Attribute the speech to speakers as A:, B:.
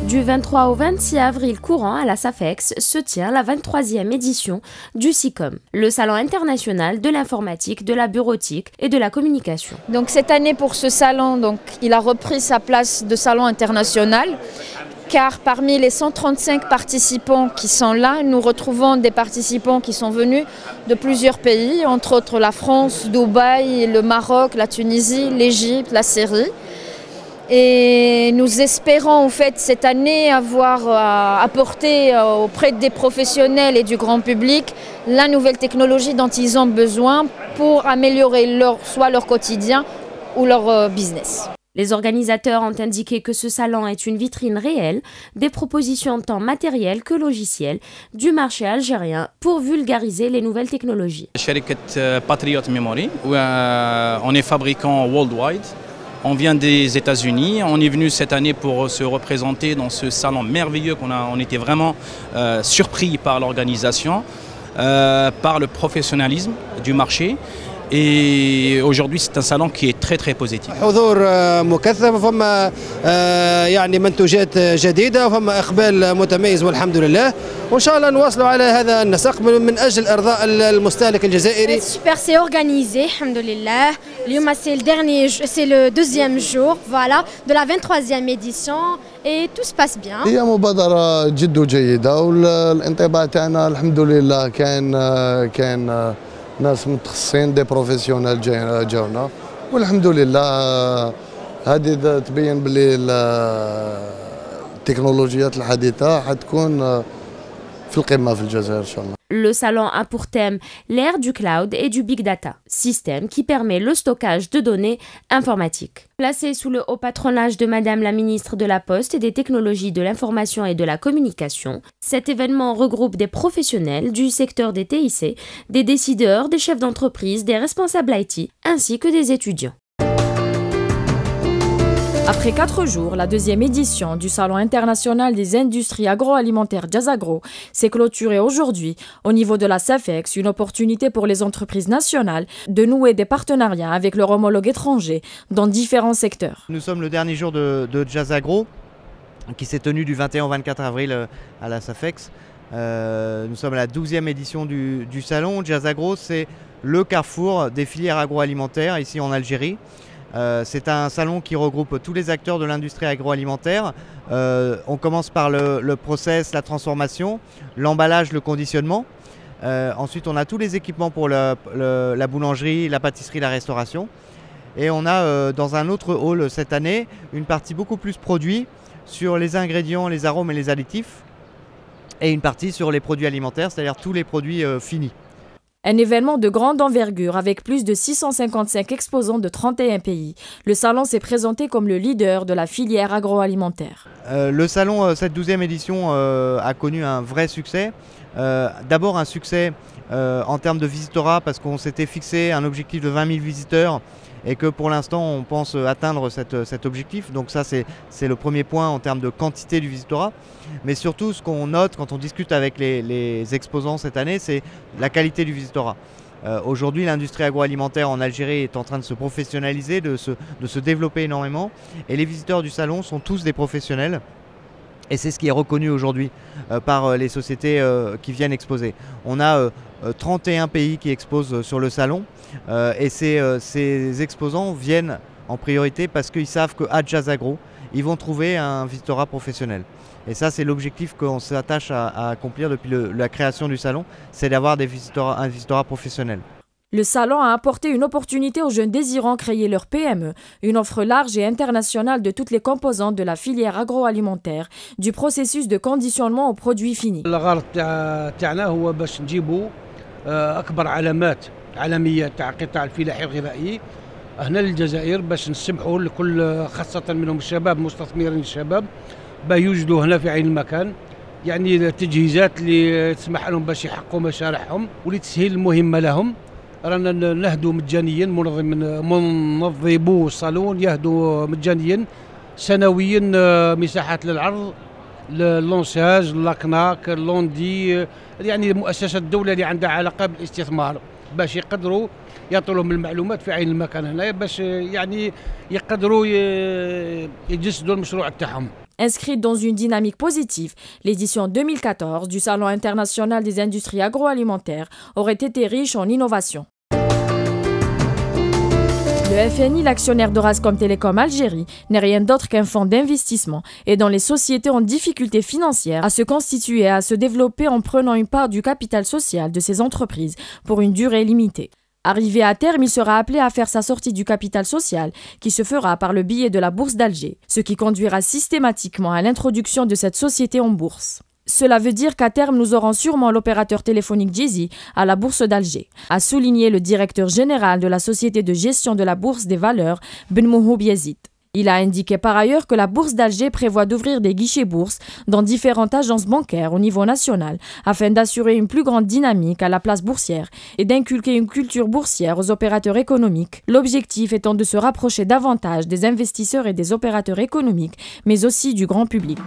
A: Du 23 au 26 avril courant à la SAFEX se tient la 23e édition du SICOM, le salon international de l'informatique, de la bureautique et de la communication.
B: Donc cette année pour ce salon, il a repris sa place de salon international. Car parmi les 135 participants qui sont là, nous retrouvons des participants qui sont venus de plusieurs pays, entre autres la France, Dubaï, le Maroc, la Tunisie, l'Égypte, la Syrie. Et nous espérons en fait cette année avoir apporté auprès des professionnels et du grand public la nouvelle technologie dont ils ont besoin pour améliorer soit leur quotidien ou leur business.
A: Les organisateurs ont indiqué que ce salon est une vitrine réelle des propositions tant matérielles que logicielles du marché algérien pour vulgariser les nouvelles technologies.
C: شركة Patriot Memory, on est fabricant worldwide. On vient des États-Unis, on est venu cette année pour se représenter dans ce salon merveilleux on était vraiment surpris par l'organisation, par le professionnalisme du marché. Et aujourd'hui c'est un salon qui est très positif.
D: حضور مكثف فما يعني منتوجات جديدة وفما إقبال متميز والحمد لله وإن شاء الله نواصلوا على هذا النسق من أجل إرضاء المستهلك الجزائري.
E: Super, c'est organisé, alhamdoulilah. C'est le deuxième jour, voilà, de la 23e édition et tout se passe bien.
F: هي مبادرة جد جيدة والانطباع تاعنا الحمد لله كان ناس متخصصين دي بروفيسيونيل جاونا والحمد لله هذه تبين بلي التكنولوجيات الحديثة حتكون في القمة في الجزائر إن شاء الله.
A: Le salon a pour thème l'ère du cloud et du big data, système qui permet le stockage de données informatiques. Placé sous le haut patronage de Madame la ministre de la Poste et des Technologies de l'Information et de la Communication, cet événement regroupe des professionnels du secteur des TIC, des décideurs, des chefs d'entreprise, des responsables IT, ainsi que des étudiants.
G: Après 4 jours, la deuxième édition du Salon international des industries agroalimentaires Jazagro s'est clôturée aujourd'hui. Au niveau de la SAFEX, une opportunité pour les entreprises nationales de nouer des partenariats avec leurs homologues étrangers dans différents secteurs.
H: Nous sommes le dernier jour de Jazagro qui s'est tenu du 21 au 24 avril à la SAFEX. Nous sommes à la 12e édition du salon. Jazagro, c'est le carrefour des filières agroalimentaires ici en Algérie. C'est un salon qui regroupe tous les acteurs de l'industrie agroalimentaire. On commence par le process, la transformation, l'emballage, le conditionnement. Ensuite, on a tous les équipements pour la boulangerie, la pâtisserie, la restauration. Et on a dans un autre hall cette année une partie beaucoup plus produit sur les ingrédients, les arômes et les additifs. Et une partie sur les produits alimentaires, c'est-à-dire tous les produits finis.
G: Un événement de grande envergure avec plus de 655 exposants de 31 pays. Le salon s'est présenté comme le leader de la filière agroalimentaire.
H: Le salon, cette 12e édition, a connu un vrai succès. D'abord un succès en termes de visitorat parce qu'on s'était fixé un objectif de 20 000 visiteurs et que pour l'instant on pense atteindre cet objectif. Donc ça c'est le premier point en termes de quantité du visitorat. Mais surtout ce qu'on note quand on discute avec les exposants cette année, c'est la qualité du visitorat. Aujourd'hui l'industrie agroalimentaire en Algérie est en train de se professionnaliser, de se développer énormément et les visiteurs du salon sont tous des professionnels. Et c'est ce qui est reconnu aujourd'hui par les sociétés qui viennent exposer. On a 31 pays qui exposent sur le salon et ces exposants viennent en priorité parce qu'ils savent qu'à Jazagro, ils vont trouver un visitorat professionnel. Et ça, c'est l'objectif qu'on s'attache à accomplir depuis la création du salon, c'est d'avoir un visitorat professionnel.
G: Le salon a apporté une opportunité aux jeunes désirant créer leur PME, une offre large et internationale de toutes les composantes de la filière agroalimentaire, du processus de conditionnement aux produits finis.
I: الغرض تاعنا هو باش نجيبوا أكبر علامات عالمية تاع قطاع الفلاحي الغذائي هنا للجزائر باش نسمحوا لكل خاصة منهم الشباب مستثمرين الشباب يوجدوا هنا في عين المكان. يعني التجهيزات اللي تسمح لهم باش يحققوا مشاريعهم ولتسهيل المهمة لهم. رانا نهدوا مجانيا منظمو الصالون يهدوا مجانيا سنويا مساحات للعرض اللونساج اللاكناك اللوندي يعني المؤسسات الدولة اللي عندها علاقة بالاستثمار باش يقدروا يعطوا لهم المعلومات في عين المكان هنا باش يعني يقدروا يجسدوا المشروع تاعهم.
G: Inscrite dans une dynamique positive, l'édition 2014 du Salon international des industries agroalimentaires aurait été riche en innovation. Le FNI, l'actionnaire d'Orascom Télécom Algérie, n'est rien d'autre qu'un fonds d'investissement et dont les sociétés en difficulté financière à se constituer et à se développer en prenant une part du capital social de ces entreprises pour une durée limitée. Arrivé à terme, il sera appelé à faire sa sortie du capital social qui se fera par le biais de la bourse d'Alger, ce qui conduira systématiquement à l'introduction de cette société en bourse. Cela veut dire qu'à terme, nous aurons sûrement l'opérateur téléphonique Djezzy à la bourse d'Alger, a souligné le directeur général de la société de gestion de la bourse des valeurs, Ben Mouhoub Yazid. Il a indiqué par ailleurs que la bourse d'Alger prévoit d'ouvrir des guichets bourses dans différentes agences bancaires au niveau national afin d'assurer une plus grande dynamique à la place boursière et d'inculquer une culture boursière aux opérateurs économiques, l'objectif étant de se rapprocher davantage des investisseurs et des opérateurs économiques, mais aussi du grand public.